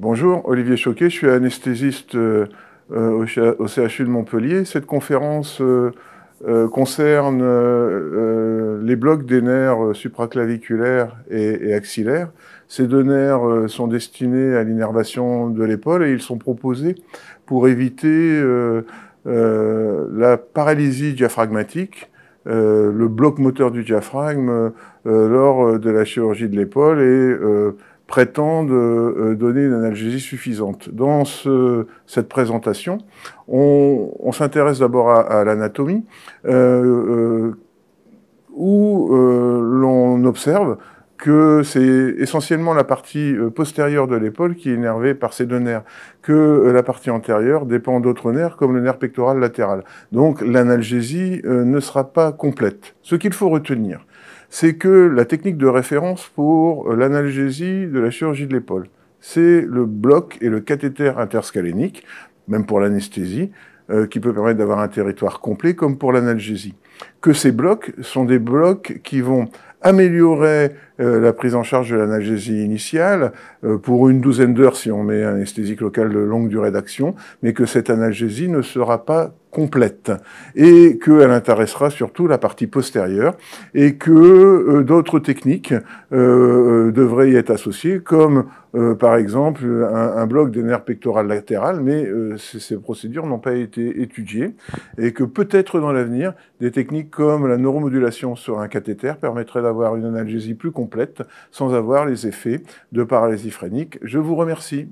Bonjour, Olivier Choquet, je suis anesthésiste au CHU de Montpellier. Cette conférence concerne les blocs des nerfs supraclaviculaires et axillaires. Ces deux nerfs sont destinés à l'innervation de l'épaule et ils sont proposés pour éviter la paralysie diaphragmatique, le bloc moteur du diaphragme lors de la chirurgie de l'épaule et prétendent donner une analgésie suffisante. Dans cette présentation, on s'intéresse d'abord à l'anatomie, où l'on observe que c'est essentiellement la partie postérieure de l'épaule qui est innervée par ces deux nerfs, que la partie antérieure dépend d'autres nerfs comme le nerf pectoral latéral. Donc l'analgésie ne sera pas complète. Ce qu'il faut retenir, c'est que la technique de référence pour l'analgésie de la chirurgie de l'épaule, c'est le bloc et le cathéter interscalénique, même pour l'anesthésie, qui peut permettre d'avoir un territoire complet, comme pour l'analgésie. Que ces blocs sont des blocs qui vont améliorer la prise en charge de l'analgésie initiale pour une douzaine d'heures si on met un anesthésique local de longue durée d'action, mais que cette analgésie ne sera pas complète et qu'elle intéressera surtout la partie postérieure et que d'autres techniques devraient y être associées, comme par exemple un bloc des nerfs pectoral latéral, mais ces procédures n'ont pas été étudiées et que peut-être dans l'avenir, des techniques comme la neuromodulation sur un cathéter permettraient d'avoir une analgésie plus complète sans avoir les effets de paralysie phrénique. Je vous remercie.